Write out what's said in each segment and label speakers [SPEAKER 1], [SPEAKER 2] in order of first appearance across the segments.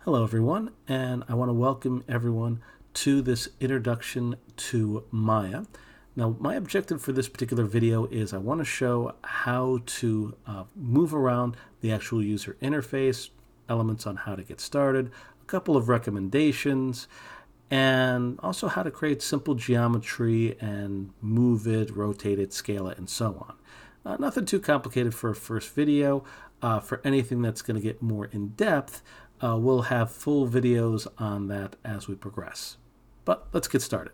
[SPEAKER 1] Hello everyone, and I want to welcome everyone to this introduction to Maya. Now, my objective for this particular video is I want to show how to move around the actual user interface, elements on how to get started, a couple of recommendations, and also how to create simple geometry and move it, rotate it, scale it, and so on. Nothing too complicated for a first video. For anything that's going to get more in depth, we'll have full videos on that as we progress. But let's get started.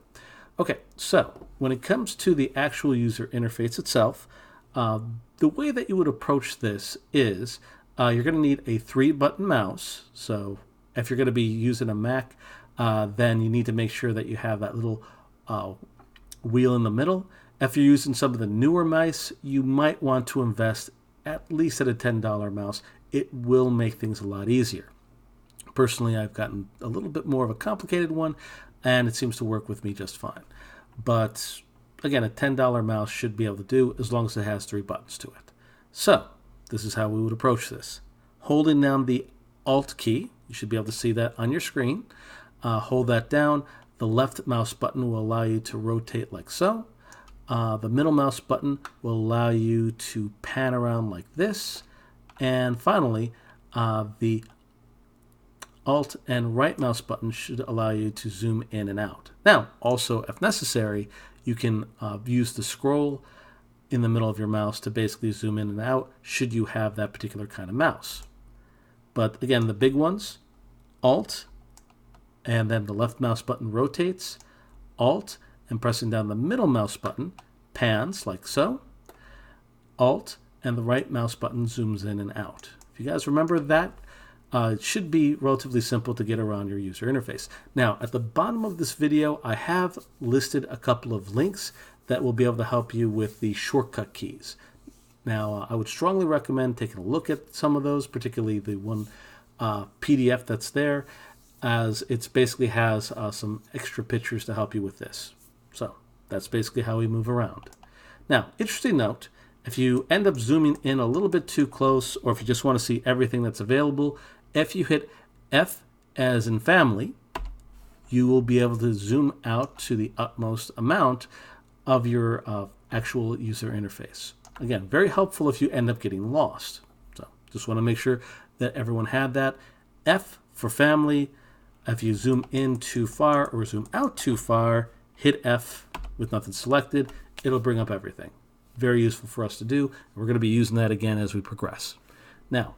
[SPEAKER 1] Okay, so when it comes to the actual user interface itself, the way that you would approach this is you're going to need a 3-button mouse. So if you're going to be using a Mac, then you need to make sure that you have that little wheel in the middle. If you're using some of the newer mice, you might want to invest at least at a $10 mouse. It will make things a lot easier. Personally, I've gotten a little bit more of a complicated one, and it seems to work with me just fine. But again, a $10 mouse should be able to do as long as it has 3 buttons to it. So this is how we would approach this. Holding down the Alt key, you should be able to see that on your screen. Hold that down. The left mouse button will allow you to rotate like so. The middle mouse button will allow you to pan around like this. And finally, the Alt and right mouse button should allow you to zoom in and out. Now, also, if necessary, you can use the scroll in the middle of your mouse to basically zoom in and out should you have that particular kind of mouse. But again, the big ones, Alt, and then the left mouse button rotates, Alt, and pressing down the middle mouse button pans like so, Alt, and the right mouse button zooms in and out. If you guys remember that, it should be relatively simple to get around your user interface. Now, at the bottom of this video, I have listed a couple of links that will be able to help you with the shortcut keys. Now, I would strongly recommend taking a look at some of those, particularly the one PDF that's there, as it basically has some extra pictures to help you with this. So that's basically how we move around. Now, interesting note, if you end up zooming in a little bit too close, or if you just want to see everything that's available, if you hit F as in family, you will be able to zoom out to the utmost amount of your actual user interface. Again, very helpful if you end up getting lost. So just want to make sure that everyone had that. F for family. If you zoom in too far or zoom out too far, hit F with nothing selected. It'll bring up everything. Very useful for us to do. We're going to be using that again as we progress. Now,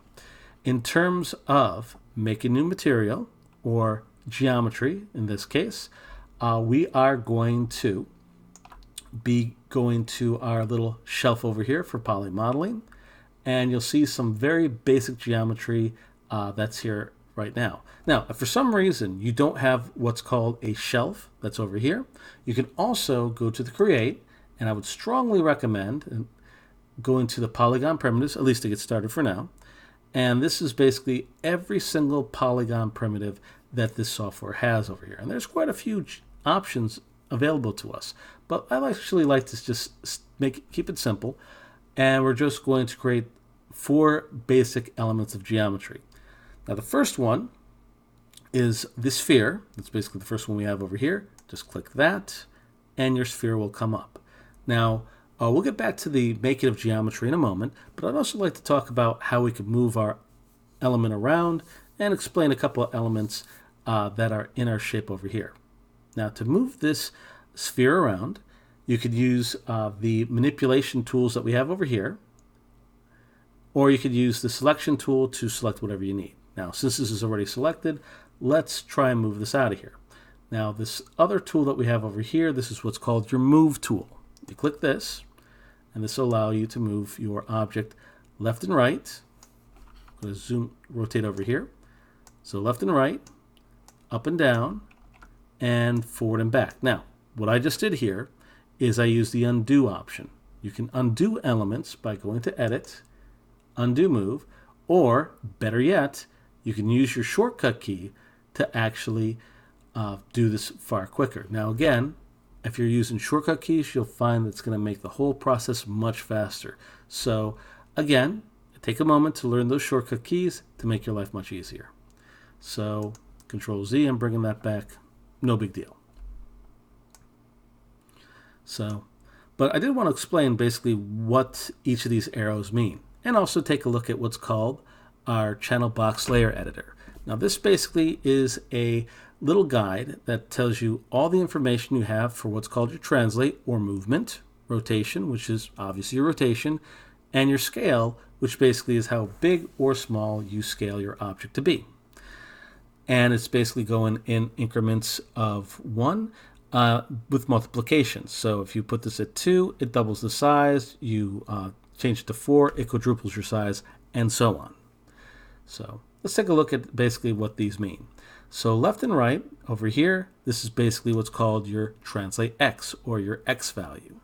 [SPEAKER 1] in terms of making new material or geometry, in this case, we are going to be going to our little shelf over here for poly modeling, and you'll see some very basic geometry that's here right now. Now, if for some reason you don't have what's called a shelf that's over here, you can also go to the Create, and I would strongly recommend going to the polygon primitives, at least to get started for now. And this is basically every single polygon primitive that this software has over here. And there's quite a few options available to us. But I actually like to just keep it simple. And we're just going to create 4 basic elements of geometry. Now, the first one is the sphere. That's basically the first one we have over here. Just click that, and your sphere will come up. Now, we'll get back to the making of geometry in a moment, but I'd also like to talk about how we could move our element around and explain a couple of elements that are in our shape over here. Now, to move this sphere around, you could use the manipulation tools that we have over here, or you could use the selection tool to select whatever you need. Now, since this is already selected, let's try and move this out of here. Now, this other tool that we have over here, this is what's called your Move tool. You click this, and this will allow you to move your object left and right. I'm going to rotate over here. So left and right, up and down, and forward and back. Now, what I just did here is I used the undo option. You can undo elements by going to Edit, Undo Move, or better yet, you can use your shortcut key to actually do this far quicker. Now again, if you're using shortcut keys, you'll find that it's going to make the whole process much faster. So again, take a moment to learn those shortcut keys to make your life much easier. So Control Z, I'm bringing that back. No big deal. So, but I did want to explain basically what each of these arrows mean, and also take a look at what's called our channel box layer editor. Now this basically is a little guide that tells you all the information you have for what's called your translate or movement, rotation, which is obviously your rotation, and your scale, which basically is how big or small you scale your object to be. And it's basically going in increments of 1 with multiplication. So if you put this at 2, it doubles the size. You change it to 4, it quadruples your size, and so on. So let's take a look at basically what these mean. So left and right over here, this is basically what's called your translate X, or your X value.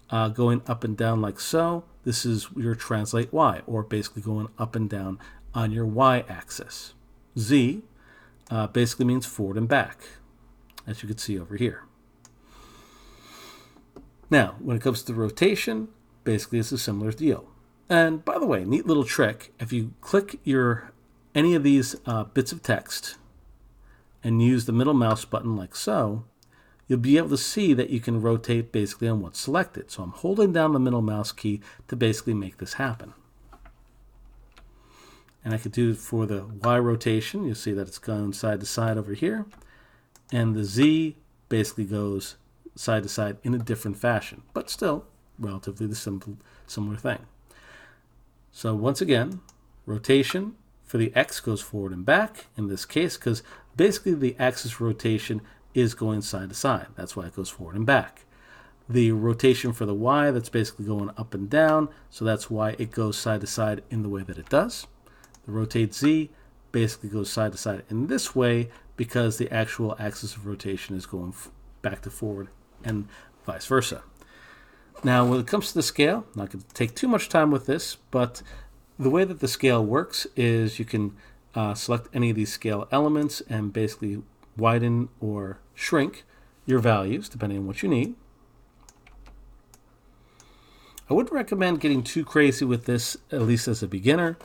[SPEAKER 1] Going up and down like so, this is your translate Y, or basically going up and down on your Y axis. Z basically means forward and back, as you can see over here. Now, when it comes to rotation, basically it's a similar deal. And by the way, neat little trick, if you click any of these bits of text and use the middle mouse button like so, you'll be able to see that you can rotate basically on what's selected. So I'm holding down the middle mouse key to basically make this happen. And I could do it for the Y rotation. You'll see that it's going side to side over here. And the Z basically goes side to side in a different fashion, but still relatively the similar thing. So once again, rotation for the X goes forward and back in this case, because basically the axis rotation is going side to side. That's why it goes forward and back. The rotation for the Y, that's basically going up and down, so that's why it goes side to side in the way that it does. The rotate Z basically goes side to side in this way because the actual axis of rotation is going back to forward and vice versa. Now, when it comes to the scale, I'm not going to take too much time with this, but the way that the scale works is you can select any of these scale elements and basically widen or shrink your values depending on what you need. I wouldn't recommend getting too crazy with this, at least as a beginner.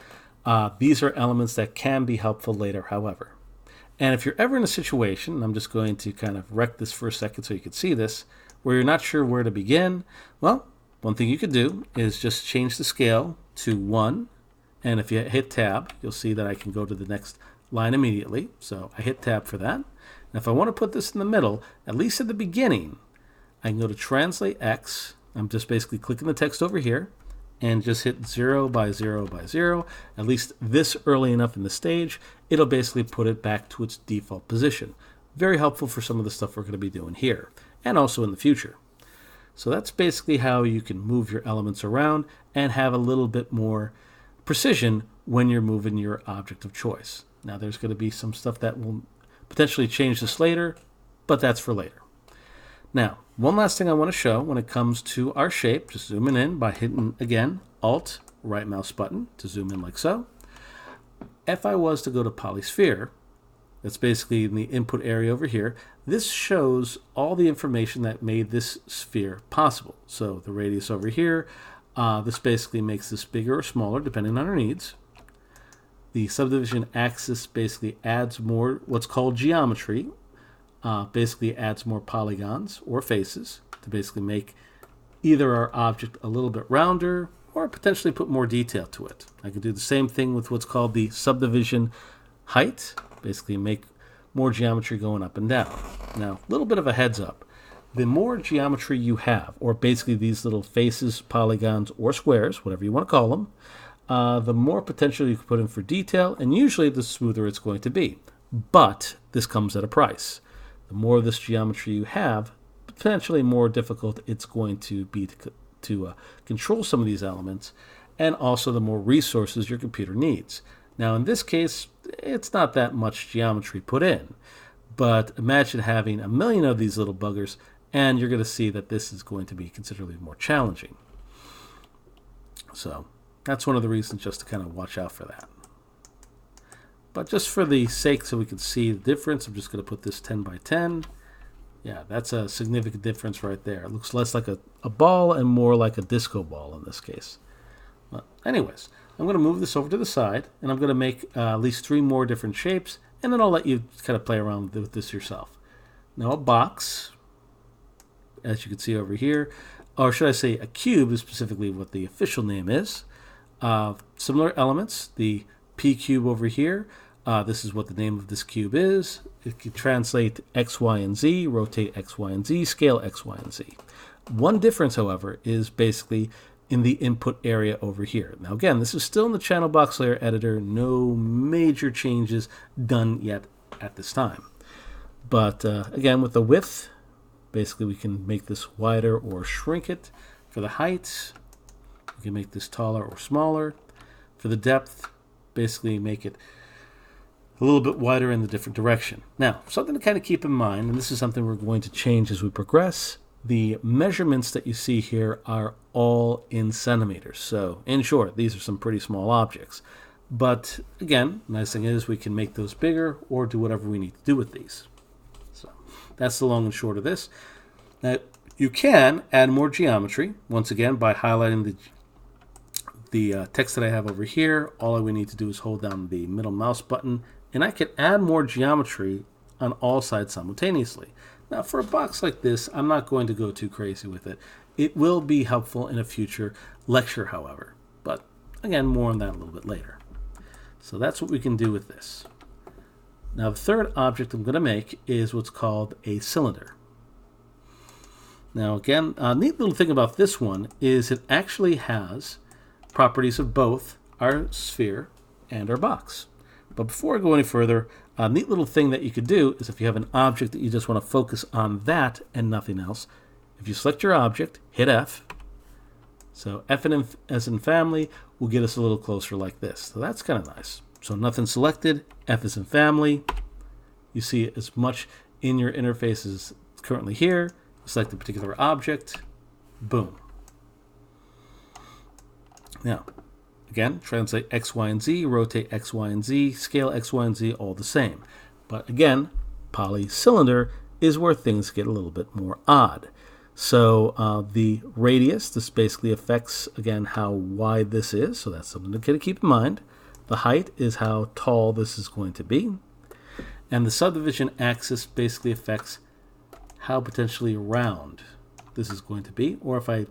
[SPEAKER 1] These are elements that can be helpful later, however. And if you're ever in a situation, I'm just going to kind of wreck this for a second so you can see this, where you're not sure where to begin, well, one thing you could do is just change the scale to 1. And if you hit tab, you'll see that I can go to the next line immediately. So I hit tab for that. And if I want to put this in the middle, at least at the beginning, I can go to translate X. I'm just basically clicking the text over here and just hit 0 by 0 by 0. At least this early enough in the stage, it'll basically put it back to its default position. Very helpful for some of the stuff we're going to be doing here and also in the future. So that's basically how you can move your elements around and have a little bit more precision when you're moving your object of choice. Now there's going to be some stuff that will potentially change this later, but that's for later. Now, one last thing I want to show when it comes to our shape, just zooming in by hitting, again, Alt, right mouse button to zoom in like so. If I was to go to Polysphere, that's basically in the input area over here, this shows all the information that made this sphere possible. So the radius over here, this basically makes this bigger or smaller depending on our needs. The subdivision axis basically adds more what's called geometry, basically adds more polygons or faces to basically make either our object a little bit rounder or potentially put more detail to it. I could do the same thing with what's called the subdivision height, basically make more geometry going up and down. Now, a little bit of a heads up. The more geometry you have, or basically these little faces, polygons, or squares, whatever you want to call them, the more potential you can put in for detail, and usually the smoother it's going to be. But this comes at a price. The more of this geometry you have, potentially more difficult it's going to be to control some of these elements, and also the more resources your computer needs. Now in this case, it's not that much geometry put in, but imagine having a million of these little buggers, and you're going to see that this is going to be considerably more challenging. So that's one of the reasons just to kind of watch out for that. But just for the sake so we can see the difference, I'm just going to put this 10 by 10. Yeah, that's a significant difference right there. It looks less like a ball and more like a disco ball in this case. But anyways, I'm going to move this over to the side, and I'm going to make at least 3 more different shapes and then I'll let you kind of play around with this yourself. Now a box, as you can see over here, or should I say a cube is specifically what the official name is. Similar elements, the P cube over here, this is what the name of this cube is. It can translate X, Y, and Z, rotate X, Y, and Z, scale X, Y, and Z. One difference, however, is basically in the input area over here. Now again, this is still in the channel box layer editor, no major changes done yet at this time. But again, with the width, basically we can make this wider or shrink it. For the height, we can make this taller or smaller. For the depth, basically make it a little bit wider in the different direction. Now, something to kind of keep in mind, and this is something we're going to change as we progress, the measurements that you see here are all in centimeters. So, in short, these are some pretty small objects. But, again, nice thing is we can make those bigger or do whatever we need to do with these. So, that's the long and short of this. Now, you can add more geometry, once again, by highlighting the text that I have over here. All we need to do is hold down the middle mouse button, and I can add more geometry on all sides simultaneously. Now, for a box like this, I'm not going to go too crazy with it. It will be helpful in a future lecture, however. But, again, more on that a little bit later. So that's what we can do with this. Now, the third object I'm going to make is what's called a cylinder. Now, again, a neat little thing about this one is it actually has properties of both our sphere and our box. But before I go any further, a neat little thing that you could do is if you have an object that you just want to focus on that and nothing else, if you select your object, hit F. So F as in family will get us a little closer like this. So that's kind of nice. So nothing selected, F as in family. You see as much in your interface as currently here. Select a particular object, boom. Now, again, translate X, Y, and Z, rotate X, Y, and Z, scale X, Y, and Z, all the same. But again, polycylinder is where things get a little bit more odd. So the radius, this basically affects, again, how wide this is. So that's something to keep in mind. The height is how tall this is going to be. And the subdivision axis basically affects how potentially round this is going to be. Or if I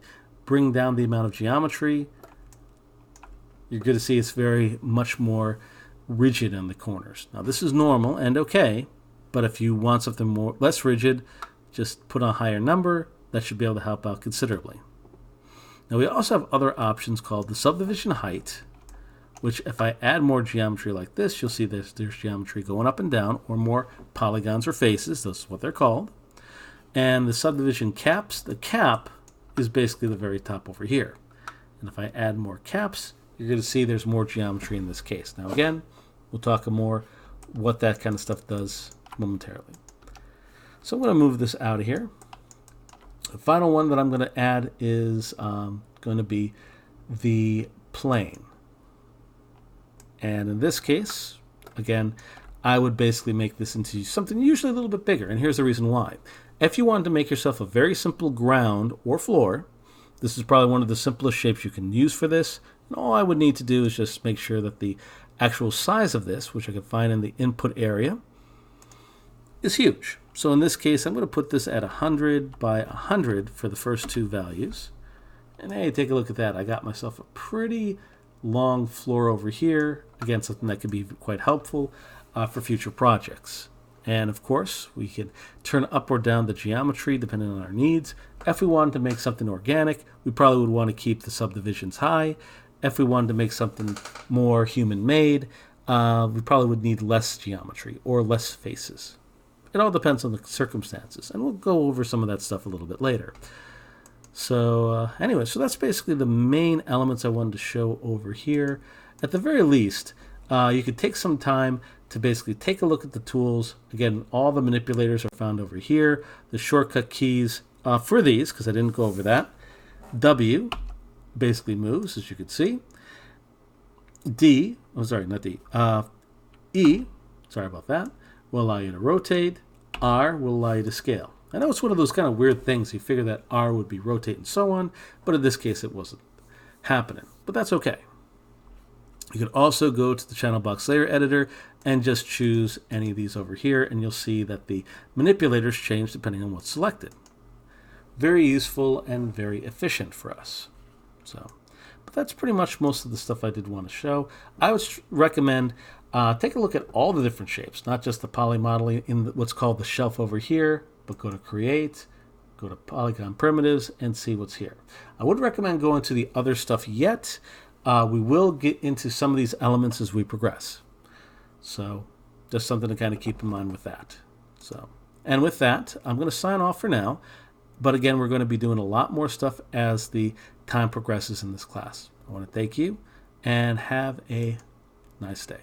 [SPEAKER 1] bring down the amount of geometry, you're going to see it's very much more rigid on the corners. Now this is normal and okay, but if you want something less rigid, just put on a higher number. That should be able to help out considerably. Now we also have other options called the subdivision height, which if I add more geometry like this, you'll see there's geometry going up and down, or more polygons or faces. That's what they're called. And the subdivision caps, the cap is basically the very top over here. And if I add more caps, you're going to see there's more geometry in this case. Now again, we'll talk more what that kind of stuff does momentarily. So I'm going to move this out of here. The final one that I'm going to add is going to be the plane. And in this case, again, I would basically make this into something usually a little bit bigger. And here's the reason why. If you wanted to make yourself a very simple ground or floor, this is probably one of the simplest shapes you can use for this. And all I would need to do is just make sure that the actual size of this, which I can find in the input area, is huge. So in this case, I'm going to put this at 100 by 100 for the first two values. And hey, take a look at that. I got myself a pretty long floor over here. Again, something that could be quite helpful for future projects. And of course, we could turn up or down the geometry depending on our needs. If we wanted to make something organic, we probably would want to keep the subdivisions high. If we wanted to make something more human-made, we probably would need less geometry or less faces. It all depends on the circumstances, and we'll go over some of that stuff a little bit later. So anyway, so that's basically the main elements I wanted to show over here. At the very least, you could take some time to basically take a look at the tools. Again, all the manipulators are found over here. The shortcut keys for these, because I didn't go over that. W basically moves, as you can see. D, oh sorry, not D. E, sorry about that, will allow you to rotate. R will allow you to scale. I know it's one of those kind of weird things. You figure that R would be rotate and so on, but in this case it wasn't happening. But that's okay. You can also go to the channel box layer editor and just choose any of these over here, and you'll see that the manipulators change depending on what's selected. Very useful and very efficient for us. But that's pretty much most of the stuff I did want to show. I would recommend take a look at all the different shapes, not just the poly modeling in what's called the shelf over here, but go to Create, go to Polygon Primitives, and see what's here. I would recommend going to the other stuff yet. We will get into some of these elements as we progress. So just something to kind of keep in mind with that. And with that, I'm going to sign off for now. But again, we're going to be doing a lot more stuff as the time progresses in this class. I want to thank you and have a nice day.